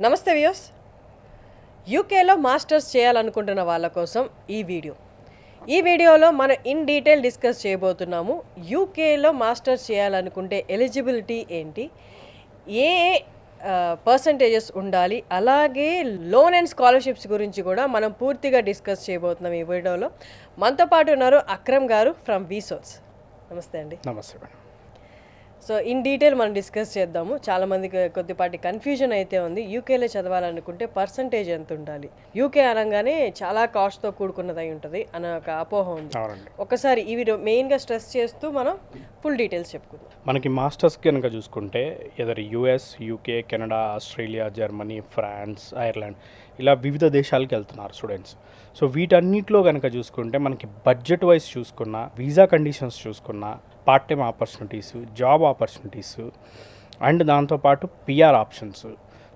నమస్తే వ్యూస్. యూకేలో మాస్టర్స్ చేయాలనుకుంటున్న వాళ్ళ కోసం ఈ వీడియోలో మనం ఇన్ డీటెయిల్ డిస్కస్ చేయబోతున్నాము. యూకేలో మాస్టర్స్ చేయాలనుకుంటే ఎలిజిబిలిటీ ఏంటి, ఏ పర్సంటేజెస్ ఉండాలి, అలాగే లోన్ అండ్ స్కాలర్షిప్స్ గురించి కూడా మనం పూర్తిగా డిస్కస్ చేయబోతున్నాం ఈ వీడియోలో. మనతో పాటు ఉన్నారు అక్రమ్ గారు ఫ్రమ్ వీసోర్స్. నమస్తే అండి. నమస్తే మేడం. సో ఇన్ డీటెయిల్ మనం డిస్కస్ చేద్దాము. చాలామందికి కొద్దిపాటి కన్ఫ్యూజన్ అయితే ఉంది. యూకేలో చదవాలనుకుంటే పర్సంటేజ్ ఎంత ఉండాలి, యూకే అనగానే చాలా కాస్ట్తో కూడుకున్నదై ఉంటుంది అనే ఒక అపోహ ఉంది. ఒకసారి ఈ వీడియో మెయిన్గా స్ట్రెస్ చేస్తూ మనం ఫుల్ డీటెయిల్స్ చెప్పుకుందాం. మనకి మాస్టర్స్ కనుక చూసుకుంటే either US, UK, Canada, Australia, Germany, France, Ireland ఇలా వివిధ దేశాలకు వెళ్తున్నారు స్టూడెంట్స్. సో వీటన్నిటిలో కనుక చూసుకుంటే మనకి బడ్జెట్ వైజ్ చూసుకున్నా, వీసా కండిషన్స్ చూసుకున్నా, part time opportunities, job opportunities and దాంతోపాటు పిఆర్ ఆప్షన్స్,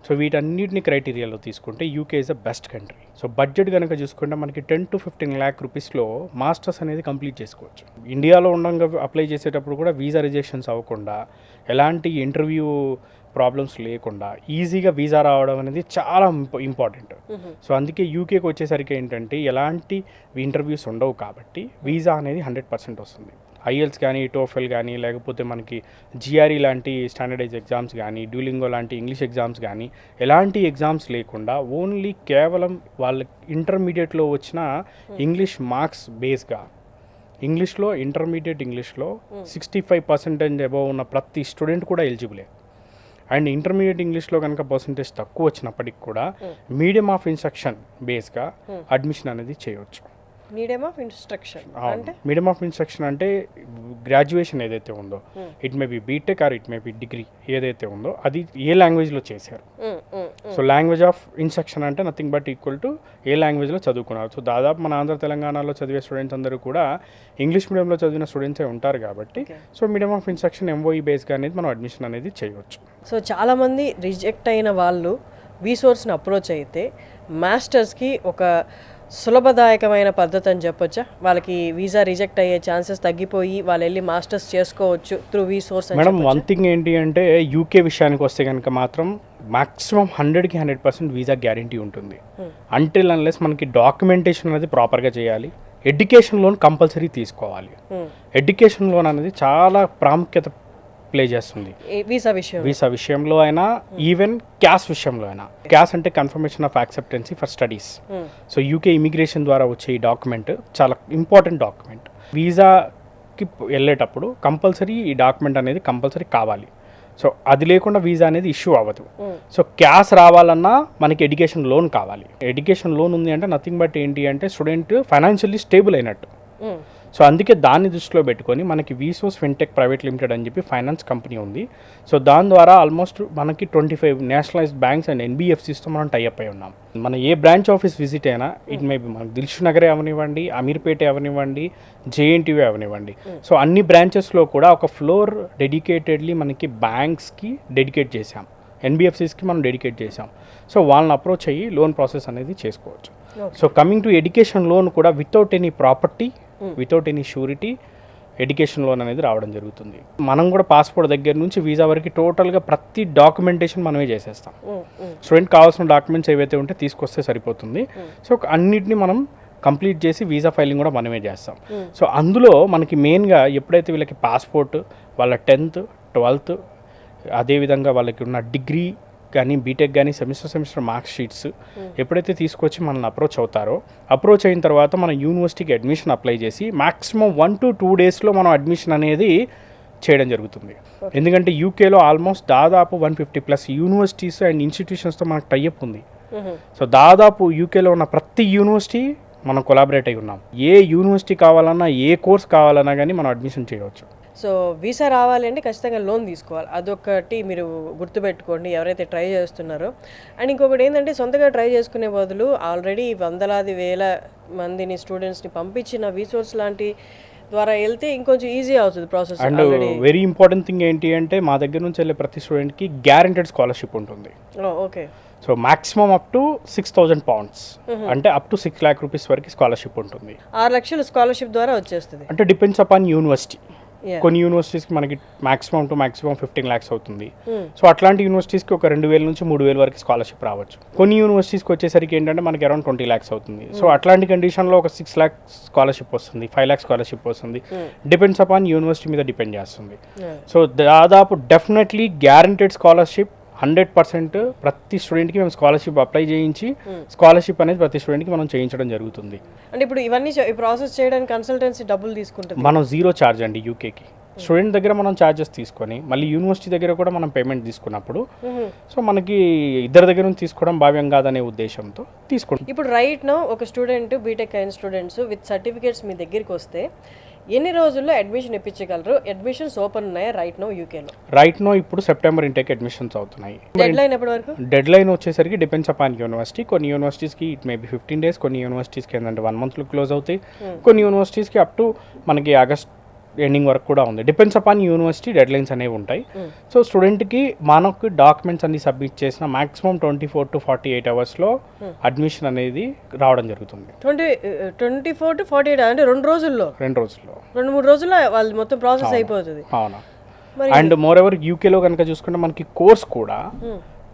సో వీటన్నిటిని క్రైటీరియాలో తీసుకుంటే UK is the best country. So budget కనుక చూసుకుంటే మనకి 10 to 15 lakh రూపీస్లో మాస్టర్స్ అనేది కంప్లీట్ చేసుకోవచ్చు. ఇండియాలో ఉండగా అప్లై చేసేటప్పుడు కూడా వీసా రిజెక్షన్స్ అవ్వకుండా, ఎలాంటి ఇంటర్వ్యూ ప్రాబ్లమ్స్ లేకుండా ఈజీగా వీసా రావడం అనేది చాలా ఇంపార్టెంట్. సో అందుకే యూకేకి వచ్చేసరికి ఏంటంటే ఎలాంటి ఇంటర్వ్యూస్ ఉండవు కాబట్టి వీసా అనేది 100% వస్తుంది. ఐఎల్స్ కానీ, టోఫెల్ కానీ, లేకపోతే మనకి జిఆర్ఈ లాంటి స్టాండర్డైజ్ ఎగ్జామ్స్ కానీ, డ్యూలింగో లాంటి ఇంగ్లీష్ ఎగ్జామ్స్ కానీ, ఎలాంటి ఎగ్జామ్స్ లేకుండా ఓన్లీ కేవలం వాళ్ళ ఇంటర్మీడియట్లో వచ్చిన ఇంగ్లీష్ మార్క్స్ బేస్గా, ఇంగ్లీష్లో ఇంటర్మీడియట్ ఇంగ్లీష్లో 65% అబవ్ ఉన్న ప్రతి స్టూడెంట్ కూడా ఎలిజిబులే. అండ్ ఇంటర్మీడియట్ ఇంగ్లీష్లో కనుక పర్సంటేజ్ తక్కువ వచ్చినప్పటికి కూడా మీడియం ఆఫ్ ఇన్స్ట్రక్షన్ బేస్గా అడ్మిషన్ అనేది చేయవచ్చు. మీడియం ఆఫ్ ఇన్స్ట్రక్షన్ అంటే గ్రాడ్యుయేషన్ ఏదైతే ఉందో, it may be BTech or it may be degree ఏదైతే ఉందో అది ఏ లాంగ్వేజ్లో చేశారు. సో లాంగ్వేజ్ ఆఫ్ ఇన్స్ట్రక్షన్ అంటే నథింగ్ బట్ ఈక్వల్ టు ఏ లాంగ్వేజ్లో చదువుకున్నారు. సో దాదాపు మన ఆంధ్ర తెలంగాణలో చదివే స్టూడెంట్స్ అందరూ కూడా ఇంగ్లీష్ మీడియంలో చదివిన స్టూడెంట్సే ఉంటారు కాబట్టి so medium of instruction MOE బేస్గా అనేది మనం అడ్మిషన్ అనేది చేయవచ్చు. సో చాలామంది రిజెక్ట్ అయిన వాళ్ళు వీసోర్స్ని అప్రోచ్ అయితే మాస్టర్స్కి ఒక సులభదాయకమైన పద్ధతి అని చెప్పొచ్చా? వాళ్ళకి వీసా రిజెక్ట్ అయ్యే ఛాన్సెస్ తగ్గిపోయి వాళ్ళు వెళ్ళి మాస్టర్స్ చేసుకోవచ్చు త్రూ వీసోర్స్. మేడం వన్ థింగ్ ఏంటి అంటే యూకే విషయానికి వస్తే కనుక మాత్రం మాక్సిమం 100కి 100% వీసా గ్యారంటీ ఉంటుంది. అంటిల్ అన్లెస్ మనకి డాక్యుమెంటేషన్ అనేది ప్రాపర్గా చేయాలి. ఎడ్యుకేషన్ లోన్ కంపల్సరీ తీసుకోవాలి. ఎడ్యుకేషన్ లోన్ అనేది చాలా ప్రాముఖ్యత ప్లే చేస్తుంది వీసా విషయంలో అయినా, ఈవెన్ క్యాష్ విషయంలో అయినా. క్యాష్ అంటే confirmation of acceptancy for studies. So UK immigration ద్వారా వచ్చే ఈ డాక్యుమెంట్ చాలా ఇంపార్టెంట్ డాక్యుమెంట్. వీసాకి వెళ్ళేటప్పుడు కంపల్సరీ ఈ డాక్యుమెంట్ అనేది కంపల్సరీ కావాలి. సో అది లేకుండా వీసా అనేది ఇష్యూ అవ్వదు. సో క్యాష్ రావాలన్నా మనకి ఎడ్యుకేషన్ లోన్ కావాలి. ఎడ్యుకేషన్ లోన్ ఉంది అంటే నథింగ్ బట్ ఏంటి అంటే స్టూడెంట్ ఫైనాన్షియల్లీ స్టేబుల్ అయినట్టు. సో అందుకే దాన్ని దృష్టిలో పెట్టుకొని మనకి వీసోస్ ఫిన్టెక్ ప్రైవేట్ లిమిటెడ్ అని చెప్పి ఫైనాన్స్ కంపెనీ ఉంది. సో దాని ద్వారా ఆల్మోస్ట్ మనకి 25 నేషనలైజ్డ్ బ్యాంక్స్ అండ్ ఎన్బిఎఫ్సిస్తో మనం టైఅప్ అయి ఉన్నాం. మన ఏ బ్రాంచ్ ఆఫీస్ విజిట్ అయినా, ఇట్ మే బి మనకి దిల్షుక్ నగరే అవనివ్వండి, అమీర్పేట అవనివ్వండి, జేఎన్టీవీ అవనివ్వండి, సో అన్ని బ్రాంచెస్లో కూడా ఒక ఫ్లోర్ డెడికేటెడ్లీ మనకి బ్యాంక్స్కి డెడికేట్ చేశాం, ఎన్బిఎఫ్సిస్కి మనం డెడికేట్ చేసాం. సో వాళ్ళని అప్రోచ్ అయ్యి లోన్ ప్రాసెస్ అనేది చేసుకోవచ్చు. So coming to education loan కూడా without any property, without any surety education loan అనేది రావడం జరుగుతుంది. మనం కూడా పాస్పోర్ట్ దగ్గర నుంచి వీసా వరకు టోటల్గా ప్రతి డాక్యుమెంటేషన్ మనమే చేసేస్తాం. స్టూడెంట్ కావాల్సిన డాక్యుమెంట్స్ ఏవైతే ఉంటే తీసుకొస్తే సరిపోతుంది. సో అన్నిటిని మనం కంప్లీట్ చేసి వీసా ఫైలింగ్ కూడా మనమే చేస్తాం. సో అందులో మనకి మెయిన్గా ఎప్పుడైతే వీళ్ళకి పాస్పోర్ట్, వాళ్ళ 10th, 12th, అదేవిధంగా వాళ్ళకి ఉన్న డిగ్రీ కానీ, బీటెక్ కానీ, సెమిస్టర్ మార్క్స్ షీట్స్ ఎప్పుడైతే తీసుకొచ్చి మనల్ని అప్రోచ్ అవుతారో, అప్రోచ్ అయిన తర్వాత మనం యూనివర్సిటీకి అడ్మిషన్ అప్లై చేసి మ్యాక్సిమం 1 to 2 డేస్లో మనం అడ్మిషన్ అనేది చేయడం జరుగుతుంది. ఎందుకంటే యూకేలో ఆల్మోస్ట్ దాదాపు 150+ యూనివర్సిటీస్ అండ్ ఇన్స్టిట్యూషన్స్తో మనకు టైఅప్ ఉంది. సో దాదాపు యూకేలో ఉన్న ప్రతి యూనివర్సిటీ మనం కొలాబరేట్ అయి ఉన్నాం. ఏ యూనివర్సిటీ కావాలన్నా, ఏ కోర్స్ కావాలన్నా కానీ మనం అడ్మిషన్ చేయవచ్చు. సో వీసా రావాలంటే ఖచ్చితంగా లోన్ తీసుకోవాలి. అదొకటి మీరు గుర్తుపెట్టుకోండి ఎవరైతే ట్రై చేస్తున్నారో. అండ్ ఇంకొకటి ఏంటంటే సొంతగా ట్రై చేసుకునే బదులు ఆల్రెడీ వందలాది వేల మందిని స్టూడెంట్స్ని పంపించిన వీసోర్స్ లాంటి ద్వారా వెళ్తే ఇంకొంచెం ఈజీ అవుతుంది process. And very important thing ఏంటి అంటే మా దగ్గర నుంచి వెళ్ళే ప్రతి స్టూడెంట్కి గ్యారెంటెడ్ స్కాలర్షిప్ ఉంటుంది. Okay. So maximum up to 6,000 pounds, అంటే అప్ టు 6 lakh రూపీస్ వరకు స్కాలర్షిప్ ఉంటుంది. 6 లక్షలు స్కాలర్షిప్ ద్వారా వచ్చేస్తుంది. అంటే డిపెండ్స్ అపాన్ యూనివర్సిటీ. Yeah. కొన్ని యూనివర్సిటీస్కి మనకి మాక్సిమం 15 lakhs అవుతుంది. సో అట్లాంటి యూనివర్సిటీస్కి ఒక 2,000 నుంచి 3,000 వరకు స్కాలర్షిప్ రావచ్చు. కొన్ని యూనివర్సిటీస్కి వచ్చేసరికి ఏంటంటే మనకి అరౌండ్ 20 lakhs అవుతుంది. సో అట్లాంటి కండిషన్లో ఒక 6 lakhs స్కాలర్షిప్ వస్తుంది, 5 lakhs స్కాలర్షిప్ వస్తుంది. డిపెండ్స్ అపాన్ యూనివర్సిటీ మీద డిపెండ్ చేస్తుంది. సో దాదాపు డెఫినెట్లీ గ్యారంటెడ్ స్కాలర్షిప్ 100% ప్రతి స్టూడెంట్కి మేము స్కాలర్షిప్ అప్లై చేయించి స్కాలర్షిప్ అనేది ప్రతి స్టూడెంట్కి మనం చేయించడం జరుగుతుంది. అంటే ఇప్పుడు ఇవన్నీ ప్రాసెస్ చేయడానికి కన్సల్టెన్సీ డబ్బులు తీసుకుంటుంది. మనం 0 ఛార్జ్ అండి యూకేకి. స్టూడెంట్ దగ్గర మనం ఛార్జెస్ తీసుకొని మళ్ళీ యూనివర్సిటీ దగ్గర కూడా మనం పేమెంట్ తీసుకున్నప్పుడు సో మనకి ఇద్దరి దగ్గర నుంచి తీసుకోవడం భావ్యం కాదనే ఉద్దేశంతో తీసుకుంటాం. ఇప్పుడు రైట్ నో ఒక స్టూడెంట్ బీటెక్ అయిన స్టూడెంట్స్ విత్ సర్టిఫికేట్స్ మీ దగ్గరికి వస్తే ఎన్ని రోజుల్లో అడ్మిషన్ ఇప్పించగలరు? అడ్మిషన్స్ ఓపెన్ ఉన్నాయా రైట్ నో యూకేలో? రైట్ నో ఇప్పుడు సెప్టెంబర్ ఇంటేక్ అడ్మిషన్స్ అవుతున్నాయి. డెడ్ లైన్ ఎప్పటి వరకు? డెడ్ లైన్ వచ్చేసరికి డిపెండ్స్ అపాన్ యూనివర్సిటీ. కొన్ని యూనివర్సిటీస్కి ఇట్ మేబీ 15 days, కొన్ని యూనివర్సిటీస్కి ఏంటంటే 1 monthలో క్లోజ్ అవుతాయి, కొన్ని యూనివర్సిటీస్కి అప్ టు మనకి ఆగస్ట్ ఎండింగ్ వరకు కూడా ఉంది. Depends upon university dead lines అనేవి ఉంటాయి. సో స్టూడెంట్కి మనకు డాక్యుమెంట్స్ అన్ని సబ్మిట్ చేసిన మాక్సిమం 24 to 48 hours అడ్మిషన్ అనేది రావడం జరుగుతుంది. 24 to 48 అంటే 2 రోజుల్లో 2-3 రోజుల్లో వాళ్ళు మొత్తం ప్రాసెస్ అయిపోతుంది. అవునా. అండ్ మోర్ ఎవర్ యూకేలో కనుక చూసుకుంటే మనకి కోర్స్ కూడా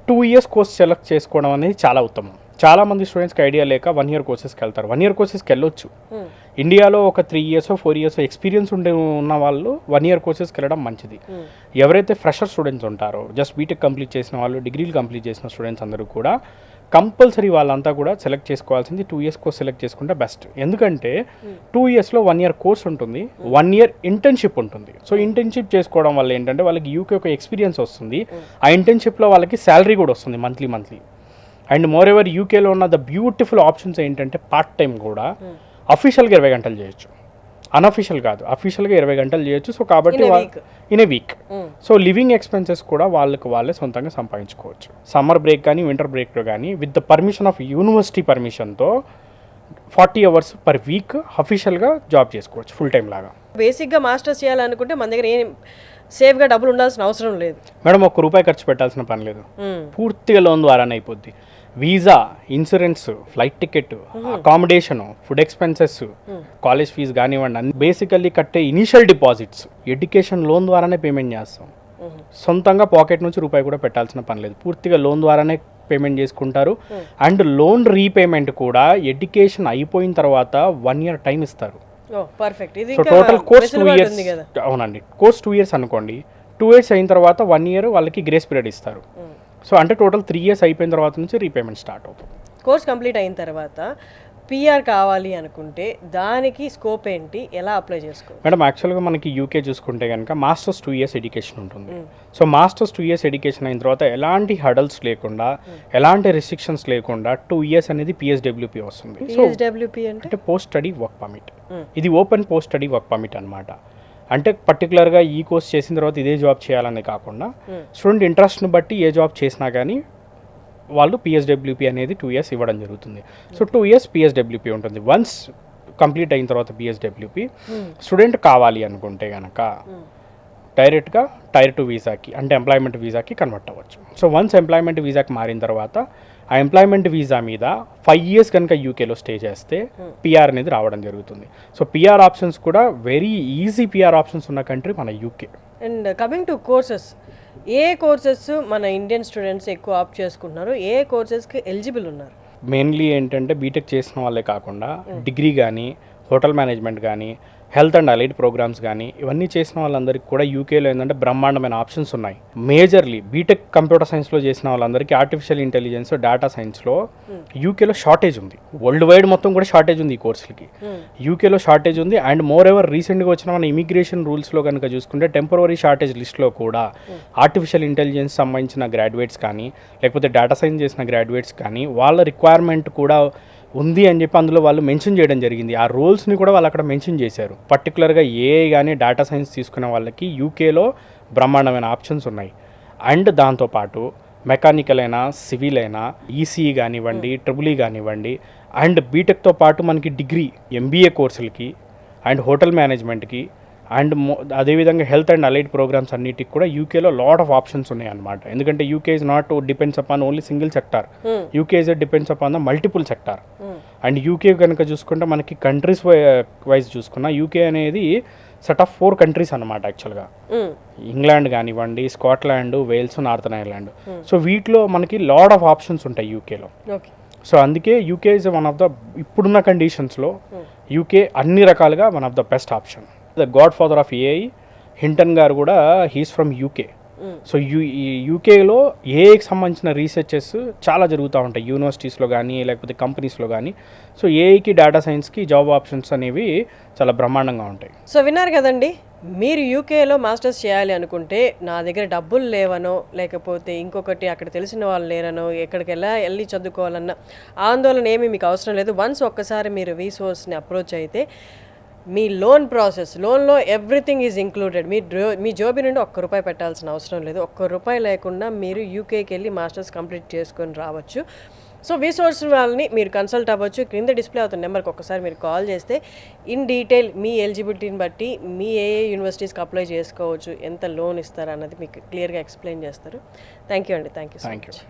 2 years కోర్స్ సెలెక్ట్ చేసుకోవడం అనేది చాలా ఉత్తమం. చాలా మంది స్టూడెంట్స్కి ఐడియా లేక 1 year కోర్సెస్కి వెళ్తారు. 1 year కోర్సెస్కి వెళ్ళొచ్చు. ఇండియాలో ఒక 3 years 4 years ఎక్స్పీరియన్స్ ఉన్న వాళ్ళు 1 year కోర్సెస్కి వెళ్ళడం మంచిది. ఎవరైతే ఫ్రెషర్ స్టూడెంట్స్ ఉంటారో, జస్ట్ బీటెక్ కంప్లీట్ చేసిన వాళ్ళు, డిగ్రీలు కంప్లీట్ చేసిన స్టూడెంట్స్ అందరూ కూడా కంపల్సరీ వాళ్ళంతా కూడా సెలెక్ట్ చేసుకోవాల్సింది 2 years కోర్స్ సెలెక్ట్ చేసుకుంటే బెస్ట్. ఎందుకంటే 2 yearsలో 1 year కోర్స్ ఉంటుంది, 1 year ఇంటర్న్షిప్ ఉంటుంది. సో ఇంటర్న్షిప్ చేసుకోవడం వల్ల ఏంటంటే వాళ్ళకి యూకే ఒక ఎక్స్పీరియన్స్ వస్తుంది. ఆ ఇంటర్న్షిప్లో వాళ్ళకి శాలరీ కూడా వస్తుంది మంత్లీ. అండ్ మోర్ ఎవర్ యూకేలో ఉన్న ద బ్యూటిఫుల్ ఆప్షన్స్ ఏంటంటే పార్ట్ టైం కూడా అఫీషియల్గా 20 గంటలు చేయొచ్చు, అన్అఫీషియల్ కాదు, అఫీషియల్గా 20 గంటలు చేయొచ్చు. సో కాబట్టి in a week. So living expenses కూడా వాళ్ళే సొంతంగా సంపాదించుకోవచ్చు. సమ్మర్ బ్రేక్ కానీ వింటర్ బ్రేక్లో కానీ with the permission of university పర్మిషన్తో 40 hours per week అఫీషియల్గా జాబ్ చేసుకోవచ్చు ఫుల్ టైం లాగా. బేసిక్గా మాస్టర్స్ చేయాలనుకుంటే మన దగ్గర ఏం సేఫ్గా డబ్బులు ఉండాల్సిన అవసరం లేదు మేడం. ₹1 ఖర్చు పెట్టాల్సిన పని లేదు, పూర్తిగా లోన్ ద్వారానే అయిపోద్ది. Visa, insurance, flight ticket, accommodation, food expenses, college fees కానివ్వండి, అన్ని బేసికల్లీ కట్టే ఇనిషియల్ డిపాజిట్స్ ఎడ్యుకేషన్ లోన్ ద్వారానే పేమెంట్ చేస్తాం. సొంతంగా పాకెట్ నుంచి రూపాయి కూడా పెట్టాల్సిన పని లేదు, పూర్తిగా లోన్ ద్వారానే పేమెంట్ చేసుకుంటారు. అండ్ లోన్ రీపేమెంట్ కూడా ఎడ్యుకేషన్ అయిపోయిన తర్వాత 1 year టైం ఇస్తారు. So total course 2 years. అవునండి, కోర్స్ 2 years అనుకోండి. 2 years అయిన తర్వాత 1 year వాళ్ళకి గ్రేస్ పీరియడ్ ఇస్తారు. సో అంటే టోటల్ 3 years అయిపోయిన తర్వాత నుంచి రీపేమెంట్ స్టార్ట్ అవుతుంది. కోర్స్ కంప్లీట్ అయిన తర్వాత పిఆర్ కావాలి అనుకుంటే దానికి స్కోప్ ఏంటి, ఎలా అప్లై చేసుకోవాలి? మేడం యాక్చువల్గా మనకి యూకే చూసుకుంటే కనుక మాస్టర్స్ 2 years ఎడ్యుకేషన్ ఉంటుంది. సో మాస్టర్స్ 2 years ఎడ్యుకేషన్ అయిన తర్వాత ఎలాంటి హడల్స్ లేకుండా, ఎలాంటి రిస్ట్రిక్షన్స్ లేకుండా 2 years అనేది PSWP వస్తుంది. PSWP అంటే పోస్ట్ స్టడీ వర్క్ పర్మిట్. ఇది open post study work permit అనమాట. అంటే పర్టికులర్గా ఈ కోర్స్ చేసిన తర్వాత ఇదే జాబ్ చేయాలని కాకుండా స్టూడెంట్ ఇంట్రెస్ట్ని బట్టి ఏ జాబ్ చేసినా కానీ వాళ్ళు PSWP అనేది 2 years ఇవ్వడం జరుగుతుంది. సో 2 years PSWP ఉంటుంది. వన్స్ కంప్లీట్ అయిన తర్వాత PSWP స్టూడెంట్ కావాలి అనుకుంటే కనుక డైరెక్ట్గా Tier 2 వీసాకి అంటే ఎంప్లాయ్మెంట్ వీసాకి కన్వర్ట్ అవ్వచ్చు. సో వన్స్ ఎంప్లాయ్మెంట్ వీసాకి మారిన తర్వాత ఆ ఎంప్లాయ్మెంట్ వీసా మీద 5 years కనుక యూకేలో స్టే చేస్తే పిఆర్ అనేది రావడం జరుగుతుంది. సో పిఆర్ ఆప్షన్స్ కూడా వెరీ ఈజీ పిఆర్ ఆప్షన్స్ ఉన్న కంట్రీ మన UK. And coming to courses, A courses మన ఇండియన్ స్టూడెంట్స్ ఎక్కువ ఆప్ట్ చేసుకుంటున్నారు, ఏ కోర్సెస్కి ఎలిజిబుల్ ఉన్నారు? మెయిన్లీ ఏంటంటే బీటెక్ చేసిన వాళ్ళే కాకుండా డిగ్రీ కానీ, హోటల్ మేనేజ్మెంట్ కానీ, హెల్త్ అండ్ అలైడ్ ప్రోగ్రామ్స్ కానీ ఇవన్నీ చేసిన వాళ్ళందరికీ కూడా యూకేలో ఏంటంటే బ్రహ్మాండమైన ఆప్షన్స్ ఉన్నాయి. మేజర్లీ బీటెక్ కంప్యూటర్ సైన్స్లో చేసిన వాళ్ళందరికీ ఆర్టిఫిషియల్ ఇంటెలిజెన్స్, డేటా సైన్స్లో యూకేలో షార్టేజ్ ఉంది. వరల్డ్ వైడ్ మొత్తం కూడా షార్టేజ్ ఉంది ఈ కోర్సులకి. యూకేలో షార్టేజ్ ఉంది. అండ్ మోర్ ఎవర్ రీసెంట్గా వచ్చిన మన ఇమిగ్రేషన్ రూల్స్లో కనుక చూసుకుంటే టెంపరరీ షార్టేజ్ లిస్ట్లో కూడా ఆర్టిఫిషియల్ ఇంటెలిజెన్స్ సంబంధించిన గ్రాడ్యుయేట్స్ కానీ, లేకపోతే డేటా సైన్స్ చేసిన గ్రాడ్యుయేట్స్ కానీ వాళ్ళ రిక్వైర్మెంట్ కూడా ఉంది అని చెప్పి అందులో వాళ్ళు మెన్షన్ చేయడం జరిగింది. ఆ రోల్స్ని కూడా వాళ్ళు అక్కడ మెన్షన్ చేశారు. పర్టికులర్గా ఏఐ కానీ డేటా సైన్స్ తీసుకునే వాళ్ళకి యూకేలో బ్రహ్మాండమైన ఆప్షన్స్ ఉన్నాయి. అండ్ దాంతోపాటు మెకానికల్ అయినా, సివిల్ అయినా, ఈసీఈ కానివ్వండి, ట్రిపుల్ ఈ కానివ్వండి, అండ్ బీటెక్తో పాటు మనకి డిగ్రీ ఎంబీఏ కోర్సులకి అండ్ హోటల్ మేనేజ్మెంట్కి అండ్ అదేవిధంగా హెల్త్ అండ్ అలైడ్ ప్రోగ్రామ్స్ అన్నిటికి కూడా యూకేలో లాట్ ఆఫ్ ఆప్షన్స్ ఉన్నాయి అనమాట. ఎందుకంటే UK is not depends upon only single sector, UK is depends upon the multiple sector. And UK కనుక చూసుకుంటే మనకి కంట్రీస్ వైజ్ చూసుకున్న యూకే అనేది సెట్ ఆఫ్ 4 కంట్రీస్ అనమాట యాక్చువల్గా. ఇంగ్లాండ్ కానివ్వండి, Scotland, Wales, northern Ireland. So వీటిలో మనకి లాడ్ ఆఫ్ ఆప్షన్స్ ఉంటాయి యూకేలో. ఓకే. సో అందుకే UK is one of the ఇప్పుడున్న కండిషన్స్లో యూకే అన్ని రకాలుగా one of the best option. The God father of AI Hinton గారు కూడా హీస్ ఫ్రమ్ యూకే. సో యూకేలో ఏఐకి సంబంధించిన రీసెర్చెస్ చాలా జరుగుతూ ఉంటాయి యూనివర్సిటీస్లో కానీ లేకపోతే కంపెనీస్లో కానీ. సో ఏఐకి, డేటా సైన్స్కి జాబ్ ఆప్షన్స్ అనేవి చాలా బ్రహ్మాండంగా ఉంటాయి. సో విన్నారు కదండి, మీరు యూకేలో మాస్టర్స్ చేయాలి అనుకుంటే నా దగ్గర డబ్బులు లేవనో లేకపోతే ఇంకొకటి అక్కడ తెలిసిన వాళ్ళు లేరనో ఎక్కడికి వెళ్ళి చదువుకోవాలన్న ఆందోళన ఏమీ మీకు అవసరం లేదు. వన్స్ ఒక్కసారి మీరు రీసోర్స్ని అప్రోచ్ అయితే మీ లోన్ ప్రాసెస్, లోన్లో ఎవ్రీథింగ్ ఈజ్ ఇంక్లూడెడ్. మీ జోబీ నుండి ₹1 పెట్టాల్సిన అవసరం లేదు. ₹1 లేకుండా మీరు యూకేకి వెళ్ళి మాస్టర్స్ కంప్లీట్ చేసుకొని రావచ్చు. సో రీసోర్స్ వాళ్ళని మీరు కన్సల్ట్ అవ్వచ్చు. క్రింద డిస్ప్లే అవుతున్న నెంబర్కి ఒకసారి మీరు కాల్ చేస్తే ఇన్ డీటెయిల్ మీ ఎలిజిబిలిటీని బట్టి మీ ఏ యూనివర్సిటీస్కి అప్లై చేసుకోవచ్చు, ఎంత లోన్ ఇస్తారు అన్నది మీకు క్లియర్గా ఎక్స్ప్లెయిన్ చేస్తారు. థ్యాంక్ యూ అండి. Thank you.